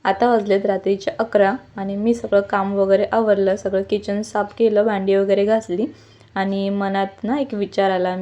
आता वाजलेत रात्रीचे 11 आणि मी सगळं काम वगैरे आवरलं, सगळं किचन साफ केलं, भांडी वगैरे घासली आणि मनात ना एक विचार आला.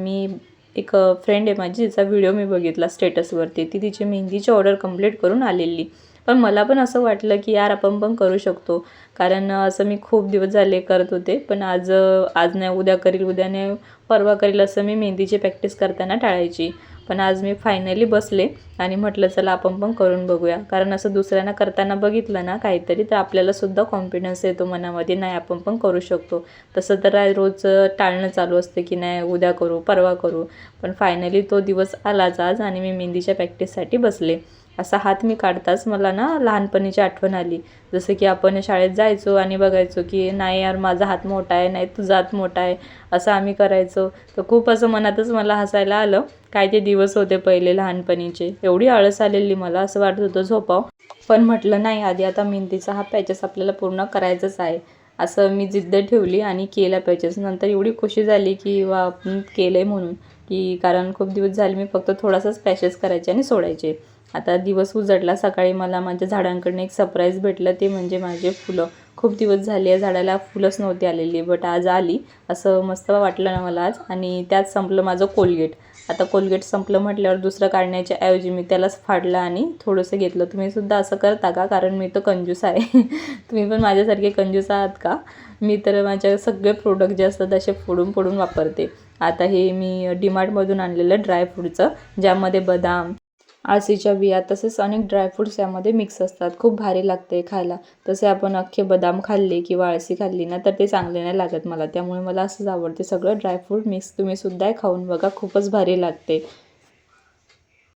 एक फ्रेंड आहे माझी, जिचा व्हिडिओ मी बघितला स्टेटसवरती. ती तिची मेहंदीची ऑर्डर कंप्लीट करून आलेली. पण मला पण असं वाटलं की यार आपण पण करू शकतो, कारण असं मी खूप दिवस झाले करत होते. पण आज नाही, उद्या करील, उद्या नाही, परवा करील असं मी मेहंदीची प्रॅक्टिस करताना टाळायची. पण आज मी फायनली बसले आणि म्हटलं चला आपण पण करून बघूया. कारण असं दुसऱ्यांना करताना बघितलं ना काहीतरी, तर आपल्यालासुद्धा कॉन्फिडन्स येतो मनामध्ये, नाही आपण पण करू शकतो. तसं तर रोज टाळणं चालू असते की नाही उद्या करू, परवा करू. पण फायनली तो दिवस आलाच आज आणि मी मेहंदीच्या प्रॅक्टिससाठी बसले. असा हात मी काढताच मला ना लहानपणीची आठवण आली. जसं की आपण शाळेत जायचो आणि बघायचो की नाही यार माझा हात मोठा आहे, नाही तुझा हात मोठा आहे, असं आम्ही करायचो. तर खूप असं मनातच मला हसायला आलं. काय ते दिवस होते पहिले लहानपणीचे. एवढी आळस आलेली मला, असं वाटत होतं झोपावं. पण म्हटलं नाही, आधी आता मेहंदीचा हा पॅचेस आपल्याला पूर्ण करायचंच आहे. असं मी जिद्द ठेवली आणि केला पॅचेस. नंतर एवढी खुशी झाली की वा आपण केलं आहे म्हणून, की कारण खूप दिवस झाले मी फक्त थोडासाच पॅचेस करायचे आणि सोडायचे. आता दिवस उजडला. सकाळी मला माझ्या झाडांकडून एक सरप्राईज भेटलं, ते म्हणजे माझे फुलं. खूप दिवस झाले या झाडाला फुलंच नव्हती आलेली, बट आज आली. असं मस्त वाटलं ना मला आज. आणि त्यात संपलं माझं कोलगेट. आता कोलगेट संपलं म्हटल्यावर दुसरं काढण्याच्या ऐवजी मी त्यालाच फाडलं आणि थोडंसं घेतलं. तुम्हीसुद्धा असं करता का? कारण मी तर कंजूस आहे. तुम्ही पण माझ्यासारखे कंजूस आहात का? मी तर माझ्या सगळे प्रोडक्ट जे असतात असे फोडून वापरते. आता हे मी डीमार्टमधून आणलेलं ड्रायफ्रूटचं, ज्यामध्ये बदाम, आळसीच्या बिया तसेच अनेक ड्रायफ्रूट्स यामध्ये मिक्स असतात. खूप भारी लागते खायला. तसे आपण अख्खे बदाम खाल्ले किंवा आळसी खाल्ली ना तर ते चांगले नाही लागत मला. त्यामुळे मला असंच आवडते सगळं ड्रायफ्रूट मिक्स. तुम्हीसुद्धा खाऊन बघा, खूपच भारी लागते.